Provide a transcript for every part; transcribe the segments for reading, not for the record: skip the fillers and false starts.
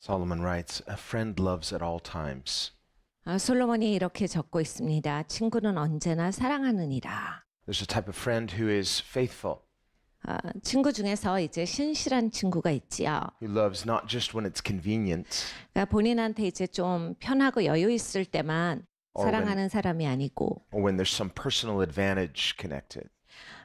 Solomon writes, "A friend loves at all times." 솔로몬이 이렇게 적고 있습니다. 친구는 언제나 사랑하느니라. There's a type of friend who is faithful, 친구 중에서 이제 신실한 친구가 있지요. who loves not just when it's convenient, 그러니까 본인한테 이제 좀 편하고 여유 있을 때만 사랑하는 사람이 아니고, or when there's some personal advantage connected.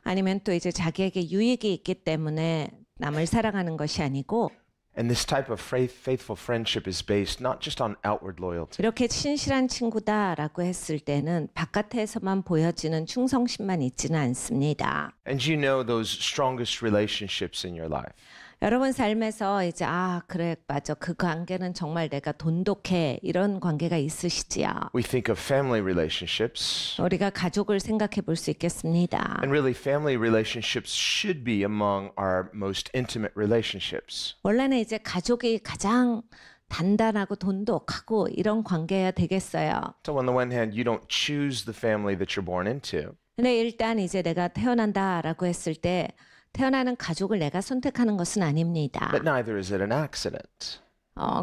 아니면 또 이제 자기에게 유익이 있기 때문에 남을 사랑하는 것이 아니고, And this type of faithful friendship is based not just on outward loyalty, 이렇게 신실한 친구다라고 했을 때는 바깥에서만 보여지는 충성심만 있지는 않습니다. and you know those strongest relationships in your life. 여러분 삶에서 이제 그래 맞아 그 관계는 정말 내가 돈독해 이런 관계가 있으시지요. We think of family relationships, 우리가 가족을 생각해 볼 수 있겠습니다. and really family relationships should be among our most intimate relationships. 원래는 이제 가족이 가장 단단하고 돈독하고 이런 관계야 되겠어요. So on the one hand, you don't choose the family that you're born into, 근데 일단 이제 내가 태어난다라고 했을 때 태어나는 가족을 내가 선택하는 것은 아닙니다. but neither is it an accident.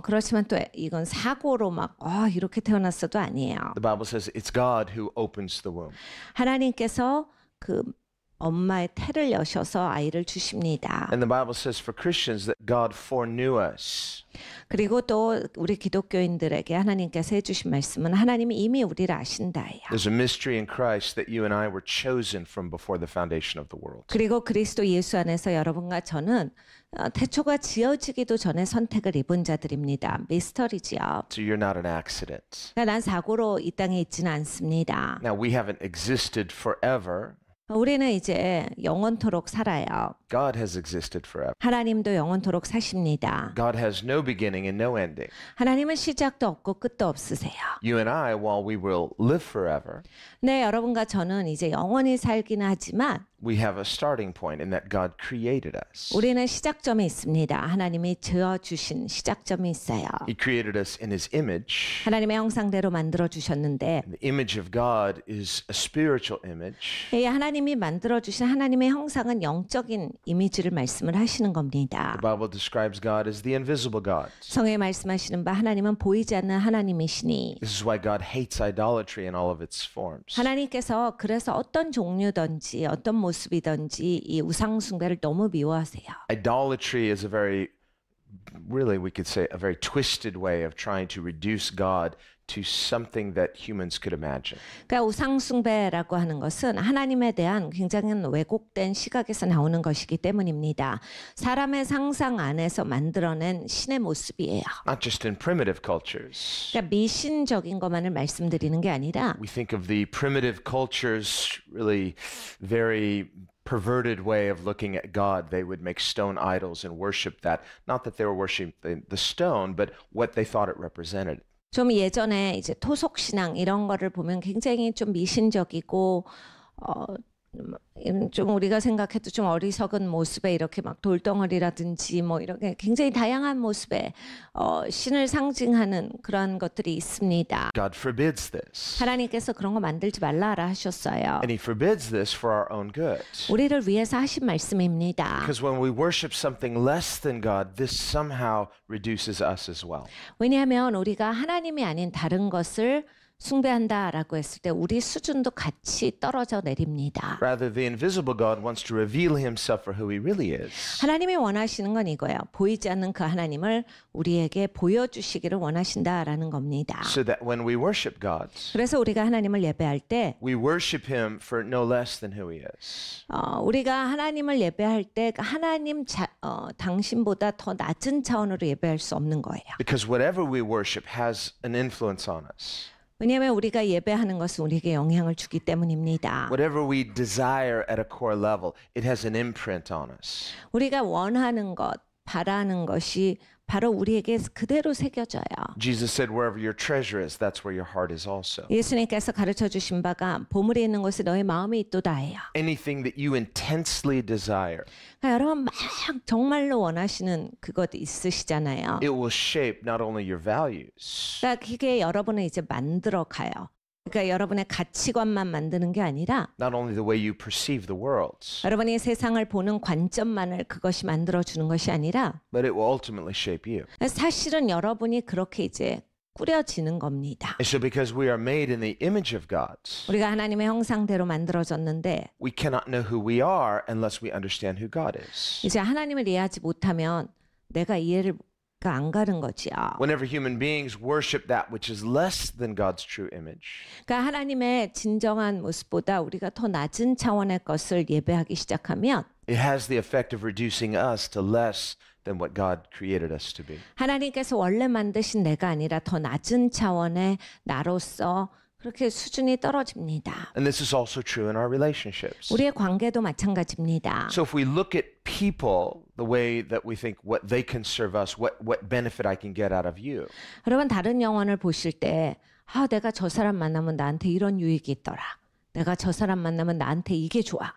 그렇지만 또 이건 사고로 막 이렇게 태어났어도 아니에요. The Bible says it's God who opens the womb. 하나님께서 그 엄마의 태를 여셔서 아이를 주십니다. And the Bible says for Christians that God foreknew us. 그리고 또 우리 기독교인들에게 하나님께서 해주신 말씀은 하나님이 이미 우리를 아신다예요. There's a mystery in Christ that you and I were chosen from before the foundation of the world. 그리고 그리스도 예수 안에서 여러분과 저는 태초가 지어지기도 전에 선택을 입은 자들입니다. 미스터리지요. So you're not an accident. 그러니까 난 사고로 이 땅에 있지는 않습니다. Now we haven't existed forever. 우리는 이제 영원토록 살아요. God has existed forever. 하나님도 영원토록 사십니다. God has no beginning and no ending. 하나님은 시작도 없고 끝도 없으세요. You and I, while we will live forever, 네, 여러분과 저는 이제 영원히 살기는 하지만 we have a starting point in that God created us. 우리는 시작점이 있습니다. 하나님이 지어주신 시작점이 있어요. He created us in His image. 하나님의 형상대로 만들어 주셨는데 The image of God is a spiritual image. 이 하나님이 만들어 주신 하나님의 형상은 영적인 이미지를 말씀을 하시는 겁니다. The Bible describes God as the invisible God. 성경에 말씀하시는 바 하나님은 보이지 않는 하나님이시니 This is why God hates idolatry in all of its forms. 하나님께서 그래서 어떤 종류든지 어떤 모습이든지 이 우상 숭배를 너무 미워하세요. Idolatry is really we could say a very twisted way of trying to reduce God to something that humans could imagine. 그러니까 우상 숭배라고 하는 것은 하나님에 대한 굉장히 왜곡된 시각에서 나오는 것이기 때문입니다. 사람의 상상 안에서 만들어낸 신의 모습이에요. Not just in primitive cultures. 그러니까 미신적인 것만을 말씀드리는 게 아니라 We think of the primitive cultures really very perverted way of looking at God. They would make stone idols and worship that. Not that they were worshiping the stone, but what they thought it represented. 좀 예전에 이제 토속 신앙 이런 거를 보면 굉장히 좀 미신적이고 좀 우리가 생각해도 좀 어리석은 모습에 이렇게 막 돌덩어리라든지 뭐 이렇게 굉장히 다양한 모습의 신을 상징하는 그런 것들이 있습니다. God forbids this. 하나님께서 그런 거 만들지 말라라 하셨어요. And He forbids this for our own good. 우리를 위해서 하신 말씀입니다. Because when we worship something less than God, this somehow reduces us as well. 왜냐하면 우리가 하나님이 아닌 다른 것을 숭배한다라고 했을 때 우리 수준도 같이 떨어져 내립니다. Rather, the invisible God wants to reveal Himself for who He really is. 하나님이 원하시는 건 이거예요. 보이지 않는 그 하나님을 우리에게 보여주시기를 원하신다라는 겁니다. So that when we worship God, 그래서 우리가 하나님을 예배할 때 we worship Him for no less than who He is. 우리가 하나님을 예배할 때 하나님 당신보다 더 낮은 차원으로 예배할 수 없는 거예요. Because whatever we worship has an influence on us. 왜냐하면 우리가 예배하는 것은 우리에게 영향을 주기 때문입니다. Whatever we desire at a core level, it has an imprint on us. 우리가 원하는 것, 바라는 것이 바로 우리에게 그대로 새겨져요. Jesus said, wherever your treasure is, that's where your heart is also. 예수님께서 가르쳐 주신 바가 보물이 있는 곳에 너의 마음이 있도다예요. Anything that you intensely desire, 그러니까 여러분 막 정말로 원하시는 그것 있으시잖아요. it will shape not only your values, 그러니까 그게 여러분을 이제 만들어 가요. 그러니까 여러분의 가치관만 만드는 게 아니라 Not only the way you perceive the world, 여러분이 세상을 보는 관점만을 그것이 만들어주는 것이 아니라 but it will ultimately shape you. 사실은 여러분이 그렇게 이제 꾸려지는 겁니다. And so because we are made in the image of God, 우리가 하나님의 형상대로 만들어졌는데 we cannot know who we are unless we understand who God is. 이제 하나님을 이해하지 못하면 내가 이해가 안 가는 거지요. Whenever human beings worship that which is less than God's true image, 그러니까 하나님의 진정한 모습보다 우리가 더 낮은 차원의 것을 예배하기 시작하면 it has the effect of reducing us to less than what God created us to be. 하나님께서 원래 만드신 내가 아니라 더 낮은 차원의 나로서 그렇게 수준이 떨어집니다. And this is also true in our relationships. 우리의 관계도 마찬가지입니다. So if we look at people the way that we think what they can serve us, what benefit I can get out of you, 여러분 다른 영혼을 보실 때 내가 저 사람 만나면 나한테 이런 유익이 있더라. 내가 저 사람 만나면 나한테 이게 좋아.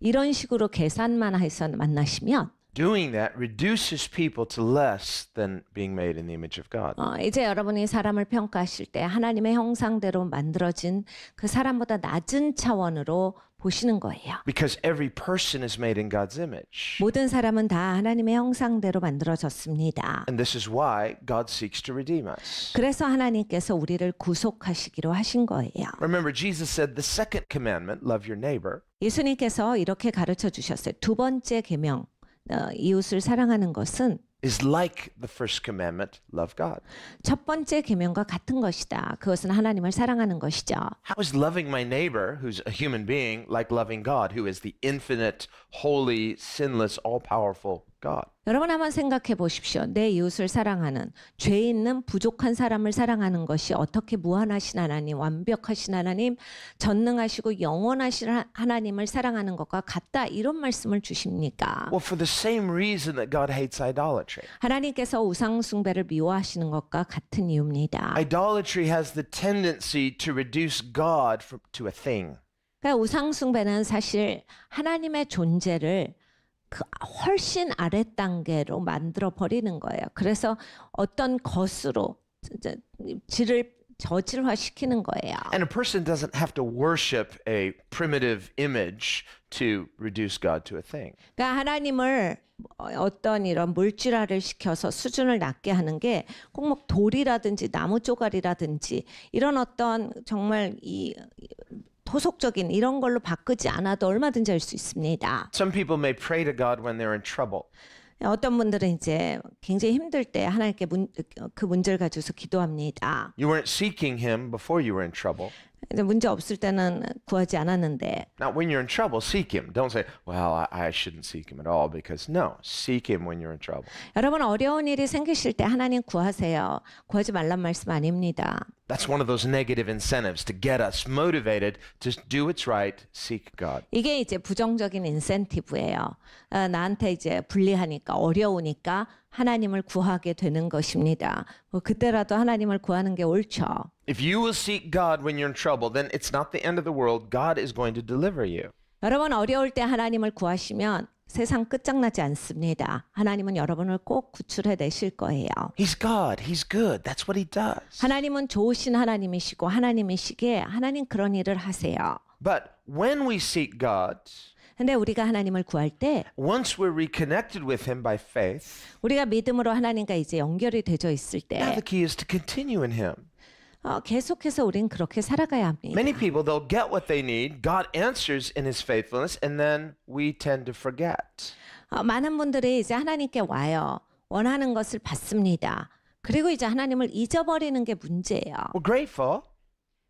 이런 식으로 계산만 해서 만나시면 doing that reduces people to less than being made in the image of God. 이제 여러분이 사람을 평가하실 때 하나님의 형상대로 만들어진 그 사람보다 낮은 차원으로 보시는 거예요. Because every person is made in God's image. 모든 사람은 다 하나님의 형상대로 만들어졌습니다. And this is why God seeks to redeem us. 그래서 하나님께서 우리를 구속하시기로 하신 거예요. Remember, Jesus said the second commandment, love your neighbor, 예수님께서 이렇게 가르쳐 주셨어요. 두 번째 계명, 이웃을 사랑하는 것은 is like the first commandment, love God. 첫 번째 계명과 같은 것이다. 그것은 하나님을 사랑하는 것이죠. How is loving my neighbor, who's a human being, like loving God, who is the infinite, holy, sinless, all-powerful God? 여러분 한번 생각해 보십시오. 내 이웃을 사랑하는 죄 있는 부족한 사람을 사랑하는 것이 어떻게 무한하신 하나님, 완벽하신 하나님, 전능하시고 영원하신 하나님을 사랑하는 것과 같다. 이런 말씀을 주십니까? Well, for the same reason that God hates idolatry. 하나님께서 우상 숭배를 미워하시는 것과 같은 이유입니다. Idolatry has the tendency to reduce God to a thing. 그러니까 우상 숭배는 사실 하나님의 존재를 그 훨씬 아래 단계로 만들어 버리는 거예요. 그래서 어떤 것으로 질을 저질화시키는 거예요. And a person doesn't have to worship a primitive image to reduce God to a thing. 그러니까 하나님을 어떤 이런 물질화를 시켜서 수준을 낮게 하는 게 꼭 뭐 돌이라든지 나무 조각이라든지 이런 어떤 정말 이 토속적인 이런 걸로 바꾸지 않아도 얼마든지 할 수 있습니다. Some people may pray to God when they're in trouble. 어떤 분들은 이제 굉장히 힘들 때 하나님께 그 문제를 가지고서 기도합니다. You weren't seeking Him before you were in trouble. 이제 문제 없을 때는 구하지 않았는데 Now, when you're in trouble, seek Him. Don't say, well, I shouldn't seek Him at all, because no, seek Him when you're in trouble. 여러분 어려운 일이 생기실 때 하나님 구하세요. 구하지 말란 말씀 아닙니다. That's one of those negative incentives to get us motivated to do what's right, seek God. 이게 이제 부정적인 인센티브예요. 나한테 이제 불리하니까 어려우니까 하나님을 구하게 되는 것입니다. 뭐 그때라도 하나님을 구하는 게 옳죠. If you will seek God when you're in trouble, then it's not the end of the world. God is going to deliver you. 여러분 어려울 때 하나님을 구하시면 세상 끝장나지 않습니다. 하나님은 여러분을 꼭 구출해 내실 거예요. He's God. He's good. That's what He does. 하나님은 좋으신 하나님이시고 하나님이시기에 하나님 그런 일을 하세요. But when we seek God, 근데 우리가 하나님을 구할 때 once we're reconnected with Him by faith, 우리가 믿음으로 하나님과 이제 연결이 되어 있을 now 때 the key is to continue in Him. 계속해서 우린 그렇게 살아가야 합니다. Many people, they'll get what they need. God answers in His faithfulness, and then we tend to forget. 많은 분들이 이제 하나님께 와요. 원하는 것을 받습니다. 그리고 이제 하나님을 잊어버리는 게 문제예요. We're grateful.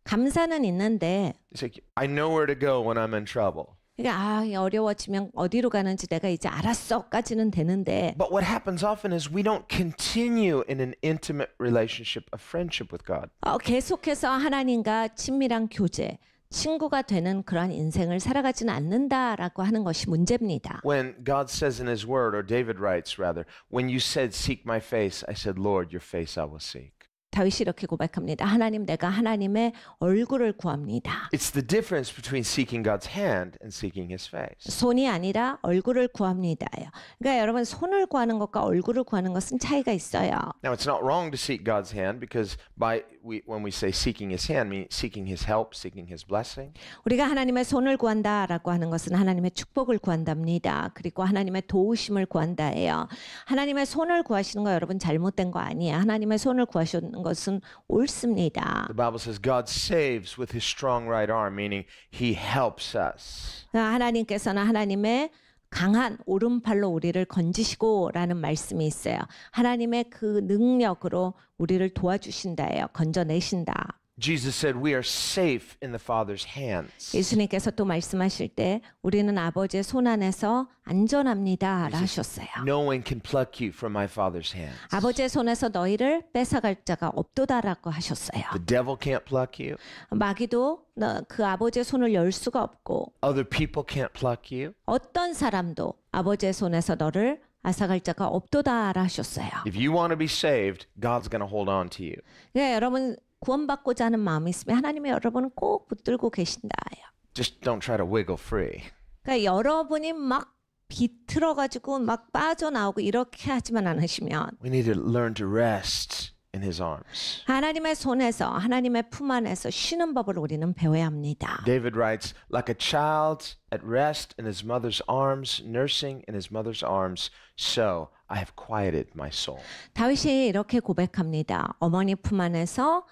감사는 있는데 It's like, I know where to go when I'm in trouble. 그러니까 어려워지면 어디로 가는지 내가 이제 알았어까지는 되는데 But what happens often is we don't continue in an intimate relationship of friendship with God. 계속해서 하나님과 친밀한 교제, 친구가 되는 그런 인생을 살아가지는 않는다라고 하는 것이 문제입니다. When God says in His Word, or David writes rather, when you said, seek my face, I said, Lord, your face I will seek. 다윗이 이렇게 고백합니다. 하나님, 내가 하나님의 얼굴을 구합니다. It's the difference between seeking God's hand and seeking His face. 손이 아니라 얼굴을 구합니다요. 그러니까 여러분 손을 구하는 것과 얼굴을 구하는 것은 차이가 있어요. Now, it's not wrong to seek God's hand because by when we say seeking his hand, mean seeking his help, seeking his blessing. 우리가 하나님의 손을 구한다라고 하는 것은 하나님의 축복을 구한답니다. 그리고 하나님의 도우심을 구한다예요. 하나님의 손을 구하시는 거 여러분 잘못된 거 아니에요. 하나님의 손을 구하시는 것은 옳습니다. The Bible says God saves with his strong right arm, meaning he helps us. 하나님께서는 하나님의 강한 오른팔로 우리를 건지시고라는 말씀이 있어요. 하나님의 그 능력으로 우리를 도와주신다예요. 건져내신다. Jesus said we are safe in the Father's hands. 예수님께서 또 말씀하실 때 우리는 아버지의 손 안에서 안전합니다라 하셨어요. No one can pluck you from my Father's hands. 아버지의 손에서 너희를 뺏어갈 자가 없도다라고 하셨어요. The devil can't pluck you. 마귀도 그 아버지의 손을 열 수가 없고 Other people can't pluck you. 어떤 사람도 아버지의 손에서 너를 앗아갈 자가 없도다라 하셨어요. If you want to be saved, God's going to hold on to you. 네, 여러분 구원받고자 하는 마음이 있으면 하나님이 여러분을 꼭 붙들고 계신다예요. Just don't try to wiggle free. 그러니까 여러분이 막 비틀어가지고 막 빠져나오고 이렇게 하지만 않으시면 We need to learn to rest in his arms. 하나님의 손에서 하나님의 품 안에서 쉬는 법을 우리는 배워야 합니다. David writes, like a child at rest in his mother's arms, nursing in his mother's arms, so I have quieted my soul. 다윗이 이렇게 고백합니다. 어머니 품 안에서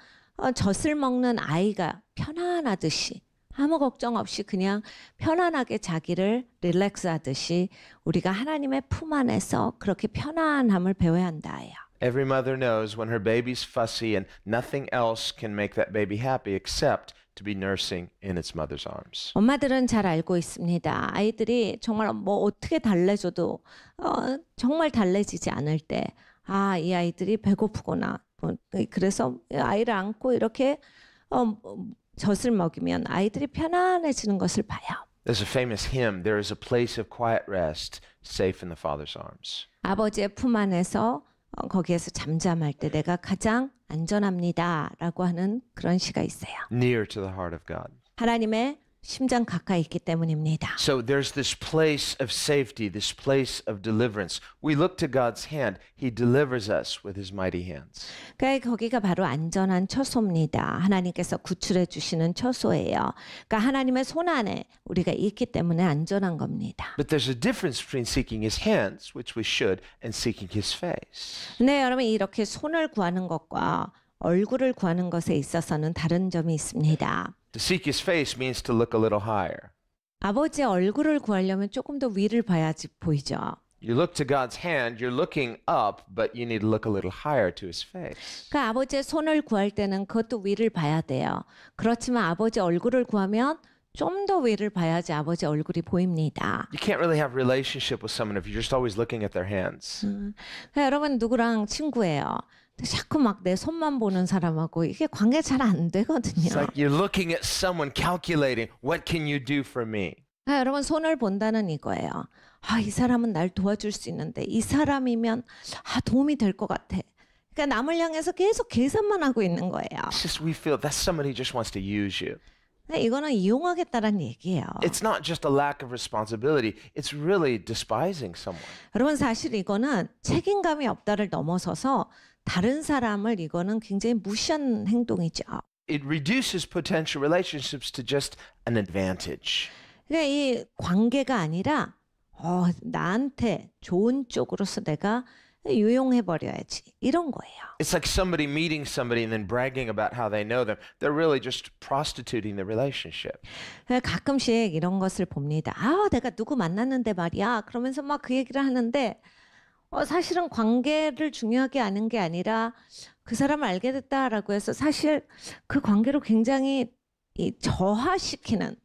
젖을 먹는 아이가 편안하듯이 아무 걱정 없이 그냥 편안하게 자기를 릴렉스하듯이 우리가 하나님의 품 안에서 그렇게 편안함을 배워야 한다예요. Every mother knows when her baby's fussy and nothing else can make that baby happy except to be nursing in its mother's arms. 엄마들은 잘 알고 있습니다. 아이들이 정말 뭐 어떻게 달래줘도 정말 달래지지 않을 때 이 아이들이 배고프구나. 그래서 아이를 안고 이렇게 젖을 먹이면 아이들이 편안해지는 것을 봐요. There's a famous hymn, there is a place of quiet rest, safe in the Father's arms. 아버지의 품 안에서 거기에서 잠잠할 때 내가 가장 안전합니다라고 하는 그런 시가 있어요. Near to the heart of God. 하나님의 심장 가까이 있기 때문입니다. So there's this place of safety, this place of deliverance. We look to God's hand. He delivers us with his mighty hands. 그러니까 거기가 바로 안전한 처소입니다. 하나님께서 구출해 주시는 처소예요. 그러니까 하나님의 손 안에 우리가 있기 때문에 안전한 겁니다. But there's a difference between seeking his hands, which we should, and seeking his face. 네, 여러분 이렇게 손을 구하는 것과 얼굴을 구하는 것에 있어서는 다른 점이 있습니다. To seek his face means to look a little higher. 아버지의 얼굴을 구하려면 조금 더 위를 봐야지 보이죠. You look to God's hand, you're looking up, but you need to look a little higher to his face. 그러니까 아버지의 손을 구할 때는 그것도 위를 봐야 돼요. 그렇지만 아버지 얼굴을 구하면 좀 더 위를 봐야지 아버지 얼굴이 보입니다. You can't really have a relationship with someone if you're just always looking at their hands. 그러니까 여러분 누구랑 친구예요. 자꾸 막 내 손만 보는 사람하고 이게 관계 잘 안 되거든요. It's like you're looking at someone calculating, what can you do for me? 여러분 손을 본다는 이거예요. 이 사람은 날 도와줄 수 있는데 이 사람이면 도움이 될 것 같아. 그러니까 남을 향해서 계속 계산만 하고 있는 거예요. It's just we feel that's somebody who just wants to use you. 이거는 이용하겠다는 얘기예요. It's not just a lack of responsibility. It's really despising someone. 여러분 사실 이거는 책임감이 없다를 넘어서서 다른 사람을 이거는 굉장히 무시한 행동이죠. It reduces potential relationships to just an advantage. 그러니까 이 관계가 아니라 나한테 좋은 쪽으로서 내가 유용해 버려야지 이런 거예요. It's like somebody meeting somebody and then bragging about how they know them. They're really just prostituting the relationship. 가끔씩 이런 것을 봅니다. 내가 누구 만났는데 말이야. 그러면서 막 그 얘기를 하는데 사실은 관계를 중요하게 아는 게 아니라 그 사람을 알게 됐다라고 해서 사실 그 관계로 굉장히 저하시키는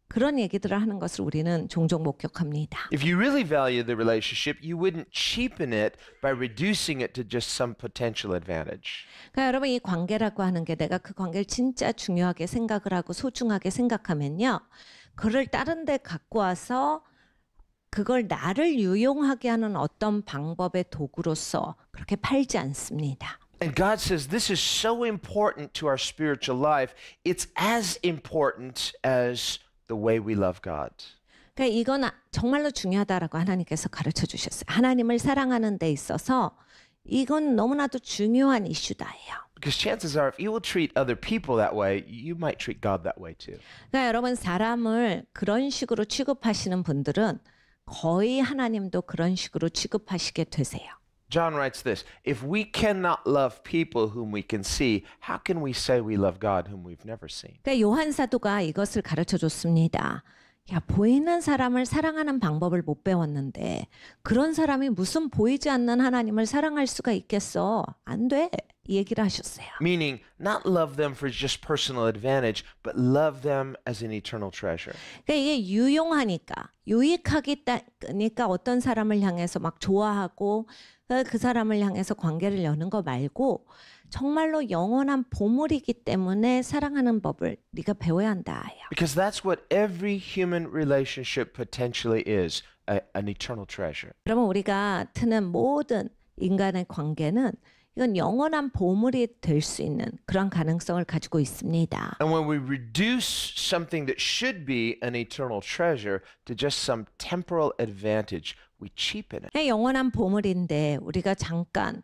그런 얘기들을 하는 것을 우리는 종종 목격합니다. If you really value the relationship, you wouldn't cheapen it by reducing it to just some potential advantage. 그러니까 여러분 이 관계라고 하는 게 내가 그 관계를 진짜 중요하게 생각을 하고 소중하게 생각하면요. 그를 다른 데 갖고 와서 그걸 나를 유용하게 하는 어떤 방법의 도구로서 그렇게 팔지 않습니다. And God says this is so important to our spiritual life. It's as important as the way we love God. 그러니까 이건 정말로 중요하다라고 하나님께서 가르쳐 주셨어요. 하나님을 사랑하는 데 있어서 이건 너무나도 중요한 이슈다예요. Because chances are, if you will treat other people that way, you might treat God that way too. 그러니까 여러분 사람을 그런 식으로 취급하시는 분들은 거의 하나님도 그런 식으로 취급하시게 되세요. John writes this, if we cannot love people whom we can see, how can we say we love God whom we've never seen? 그러니까 요한 사도가 이것을 가르쳐 줬습니다. 야, 보이는 사람을 사랑하는 방법을 못 배웠는데 그런 사람이 무슨 보이지 않는 하나님을 사랑할 수가 있겠어? 안 돼. 이 얘기를 하셨어요. Meaning, not love them for just personal advantage, but love them as an eternal treasure. 그러니까 이게 유용하니까, 유익하니까 어떤 사람을 향해서 막 좋아하고 그 사람을 향해서 관계를 여는 거 말고 정말로 영원한 보물이기 때문에 사랑하는 법을 네가 배워야 한다. Because that's what every human relationship potentially is, an eternal treasure. 그러면 우리가 트는 모든 인간의 관계는 이건 영원한 보물이 될 수 있는 그런 가능성을 가지고 있습니다. And when we reduce something that should be an eternal treasure to just some temporal advantage, we cheapen it. 영원한 보물인데 우리가 잠깐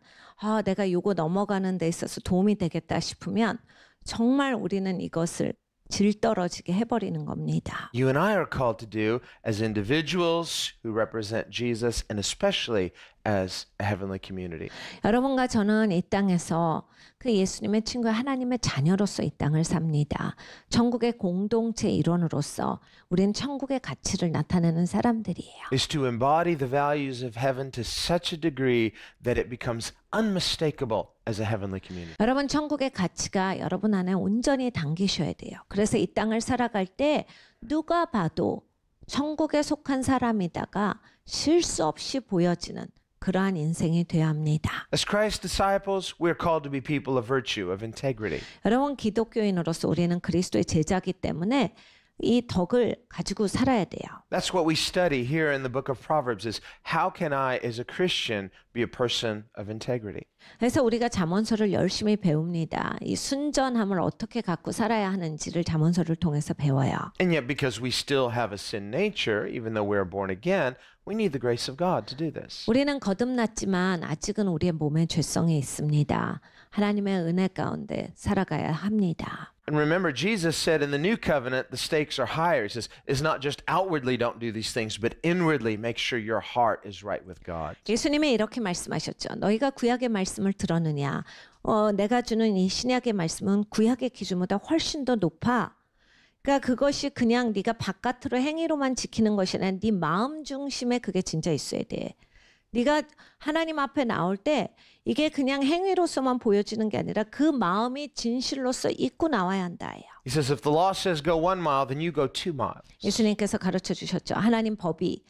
내가 요거 넘어가는 데 있어서 도움이 되겠다 싶으면 정말 우리는 이것을 질 떨어지게 해버리는 겁니다. You and I are called to do as individuals who represent Jesus and especially as a heavenly community. 여러분과 저는 이 땅에서 그 예수님의 친구 하나님의 자녀로서 이 땅을 삽니다. 천국의 공동체 일원으로서 우리는 천국의 가치를 나타내는 사람들이에요. Is to embody the values of heaven to such a degree that it becomes unmistakable as a heavenly community. 여러분 천국의 가치가 여러분 안에 온전히 담기셔야 돼요. 그래서 이 땅을 살아갈 때 누가 봐도 천국에 속한 사람이다가 실수 없이 보여지는 그러한 인생이 되어야 합니다. As Christ's disciples, we're called to be people of virtue, of integrity. 여러분 기독교인으로서 우리는 그리스도의 제자이기 때문에 이 덕을 가지고 살아야 돼요. That's what we study here in the book of Proverbs is how can I as a Christian be a person of integrity? 그래서 우리가 잠언서를 열심히 배웁니다. 이 순전함을 어떻게 갖고 살아야 하는지를 잠언서를 통해서 배워요. And yet because we still have a sin nature, even though we're born again, we need the grace of God to do this. 우리는 거듭났지만 아직은 우리의 몸에 죄성이 있습니다. 하나님의 은혜 가운데 살아가야 합니다. And remember, Jesus said in the new covenant, the stakes are higher. He says, it's not just outwardly don't do these things, but inwardly make sure your heart is right with God. 예수님이 이렇게 말씀하셨죠. 너희가 구약의 말씀을 들었느냐? 내가 주는 이 신약의 말씀은 구약의 기준보다 훨씬 더 높아. 그러니까 그것이 그냥 네가 바깥으로 행위로만 지키는 것이 아니라 네 마음 중심에 그게 진짜 있어야 돼. 네가 하나님 앞에 나올 때 이게 그냥 행위로서만 보여지는 게 아니라 그 마음이 진실로서 있고 나와야 한다예요. He says, if the law says go 1 mile, then you go 2 miles. 예수님께서 가르쳐 주셨죠. 하나님 법이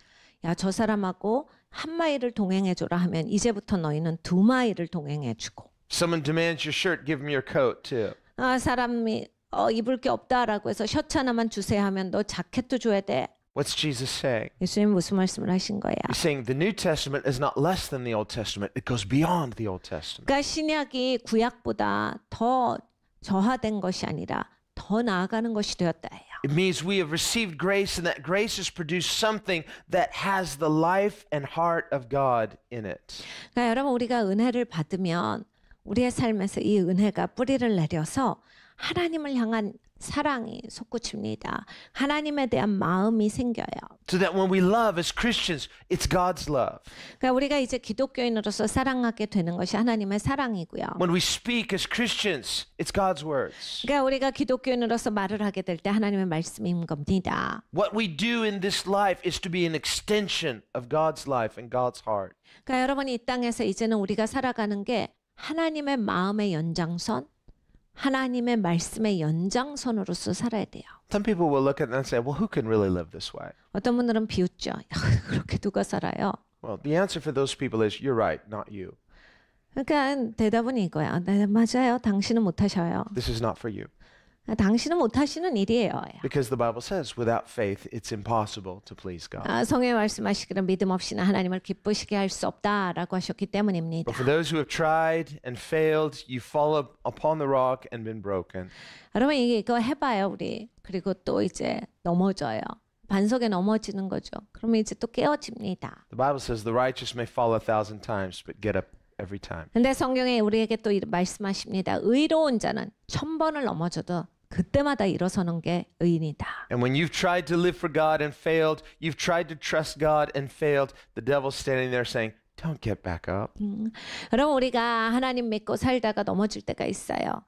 야, 저 사람하고 1마일을 동행해 줘라 하면 이제부터 너희는 2마일을 동행해 주고. Someone demands your shirt, give them your coat too. 사람이 입을 게 없다라고 해서 셔츠 하나만 주세요 하면 너 자켓도 줘야 돼. What's Jesus saying? 예수님 무슨 말씀을 하신 거야? He's saying the New Testament is not less than the Old Testament. It goes beyond the Old Testament. 그러니까 신약이 구약보다 더 저하된 것이 아니라 더 나아가는 것이 되었다예요. It means we have received grace and that grace has produced something that has the life and heart of God in it. 그러니까 여러분 우리가 은혜를 받으면 우리의 삶에서 이 은혜가 뿌리를 내려서 하나님을 향한 사랑이 솟구칩니다. 하나님에 대한 마음이 생겨요. So that when we love as Christians, it's God's love. 그러니까 우리가 이제 기독교인으로서 사랑하게 되는 것이 하나님의 사랑이고요. When we speak as Christians, it's God's words. 그러니까 우리가 기독교인으로서 말을 하게 될 때 하나님의 말씀인 겁니다. What we do in this life is to be an extension of God's life and God's heart. 그러니까 여러분이 이 땅에서 이제는 우리가 살아가는 게 하나님의 마음의 연장선, 하나님의 말씀의 연장선으로서 살아야 돼요. Some people will look at that and say, well, who can really live this way? 어떤 분들은 비웃죠. 그렇게 누가 살아요? Well, the answer for those people is, you're right, not you. 그러니까 대답은 이거야. 네, 맞아요. 당신은 못하셔요. This is not for you. 당신은 못하시는 일이에요. Because the Bible says, without faith, it's impossible to please God. 성경에 말씀하시기를 믿음 없이는 하나님을 기쁘시게 할 수 없다라고 하셨기 때문입니다. But for those who have tried and failed, you fall upon the rock and been broken. 여러분 이거 해봐요 우리. 그리고 또 이제 넘어져요. 반석에 넘어지는 거죠. 그러면 이제 또 깨어집니다. The Bible says the righteous may fall 1,000 times, but get up every time. 근데 성경에 우리에게 또 말씀하십니다. 의로운 자는 1000번을 넘어져도 그때마다 일어서는 게 의인이다. And when you've tried to live for God and failed, you've tried to trust God and failed, the devil's standing there saying, don't get back up. 여러분 우리가 하나님 믿고 살다가 넘어질 때가 있어요.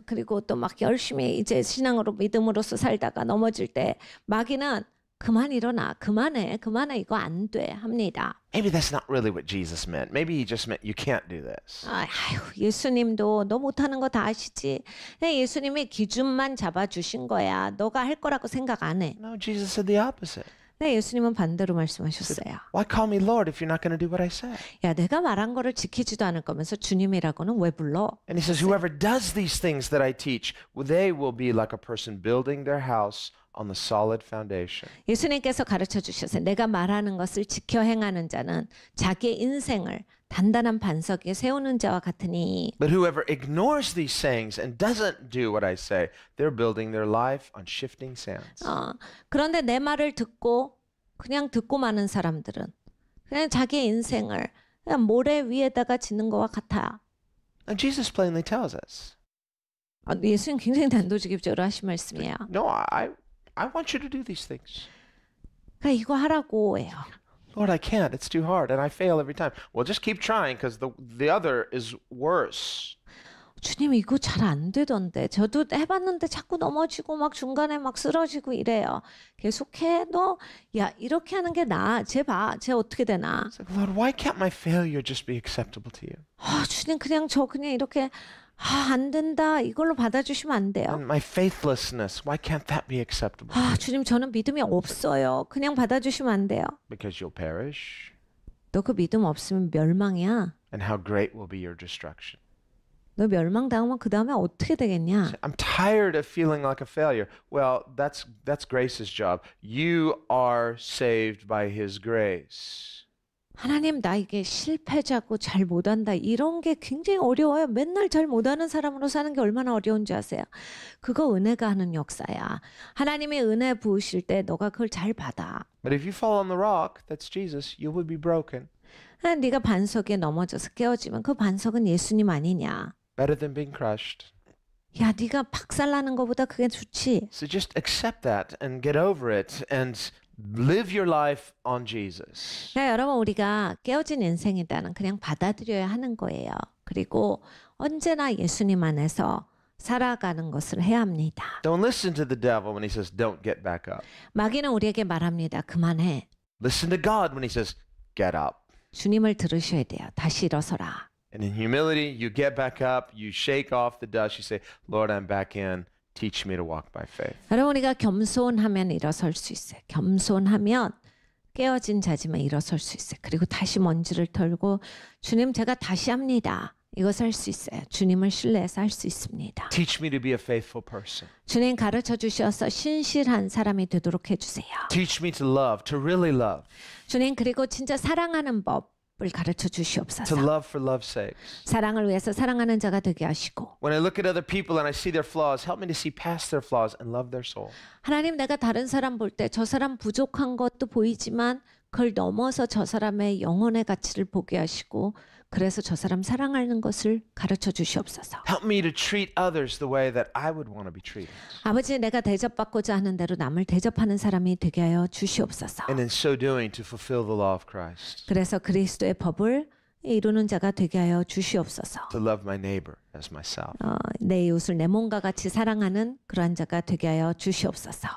그리고 또 막 열심히 이제 신앙으로 믿음으로써 살다가 넘어질 때 마귀는 그만 일어나, 그만해, 이거 안 돼 합니다. Maybe that's not really what Jesus meant. Maybe he just meant you can't do this. 예수님도 너 못하는 거 다 아시지. 예수님이 기준만 잡아주신 거야. 너가 할 거라고 생각 안 해. No, Jesus said the opposite. 네, 예수님은 반대로 말씀하셨어요. Why call me Lord if you're not going to do what I say? 야, 내가 말한 거를 지키지도 않을 거면서 주님이라고는 왜 불러? And he says, whoever does these things that I teach, they will be like a person building their house on the solid foundation. 예수님께서 가르쳐 주셨어요. 내가 말하는 것을 지켜 행하는 자는 자기의 인생을 단단한 반석 위에 세우는 자와 같으니. But whoever ignores these sayings and doesn't do what I say, they're building their life on shifting sands. 그런데 내 말을 듣고 그냥 듣고 마는 사람들은 그냥 자기의 인생을 그냥 모래 위에다가 짓는 것과 같아. And Jesus plainly tells us. 예수님 굉장히 단도직입적으로 하신 말씀이에요. No, I want you to do these things. 그러니까 이거 하라고 해요. Lord, I can't. It's too hard, and I fail every time. Well, just keep trying, because the other is worse. 주님 이거 잘 안 되던데. 저도 해봤는데 자꾸 넘어지고 막 중간에 막 쓰러지고 이래요. 계속해. 너 야 이렇게 하는 게 나아. 쟤 봐. 쟤 어떻게 되나. It's like, Lord, why can't my failure just be acceptable to you? 주님 그냥 이렇게 안 된다. 이걸로 받아주시면 안 돼요. And my faithlessness, why can't that be acceptable? 주님 저는 믿음이 없어요. 그냥 받아주시면 안 돼요. Because you'll perish. 너 그 믿음 없으면 멸망이야. And how great will be your destruction. 너 멸망당하면 그 다음에 어떻게 되겠냐? I'm tired of feeling like a failure. Well, that's Grace's job. You are saved by His grace. 하나님 나 이게 실패자고 잘 못한다 이런 게 굉장히 어려워요. 맨날 잘 못하는 사람으로 사는 게 얼마나 어려운지 아세요? 그거 은혜가 하는 역사야. 하나님이 은혜 부으실 때 너가 그걸 잘 받아. But if you fall on the rock, that's Jesus, you will be broken. 네가 반석에 넘어져서 깨어지면 그 반석은 예수님 아니냐? Better than being crushed. 야, 네가 박살나는 것보다 그게 좋지. So just accept that and get over it and live your life on Jesus. 야, 여러분 우리가 깨어진 인생이다는 그냥 받아들여야 하는 거예요. 그리고 언제나 예수님 안에서 살아가는 것을 해야 합니다. Don't listen to the devil when he says don't get back up. 마귀는 우리에게 말합니다. 그만해. Listen to God when he says get up. 주님을 들으셔야 돼요. 다시 일어서라. And in humility, you get back up, you shake off the dust, you say, Lord, I'm back in. Teach me to walk by faith. 여러분 우리가 겸손하면 일어설 수 있어요. 겸손하면 깨어진 자지만 일어설 수 있어요. 그리고 다시 먼지를 털고 주님 제가 다시 합니다. 이것을 할 수 있어요. 주님을 신뢰해서 할 수 있습니다. Teach me to be a faithful person. 주님 가르쳐 주셔서 신실한 사람이 되도록 해주세요. Teach me to love, to really love. 주님 그리고 진짜 사랑하는 법을 가르쳐 To 주시옵소서. love for love's sake. 사랑을 위해서 사랑하는 자가 되게 하시고 When I look at other people and I see their flaws, help me to see past their flaws and love their soul. 하나님 내가 다른 사람 볼 때 저 사람 부족한 것도 보이지만 그걸 넘어서 저 사람의 영혼의 가치를 보게 하시고 그래서 저 사람 사랑하는 것을 가르쳐 주시옵소서. Help me to treat others the way that I would want to be treated. 아버지 내가 대접받고자 하는 대로 남을 대접하는 사람이 되게 하여 주시옵소서. And in so doing, to fulfill the law of Christ. 그래서 그리스도의 법을 이루는 자가 되게 하여 주시옵소서. To love my neighbor as myself. 내 이웃을 내 몸과 같이 사랑하는 그러한 자가 되게 하여 주시옵소서.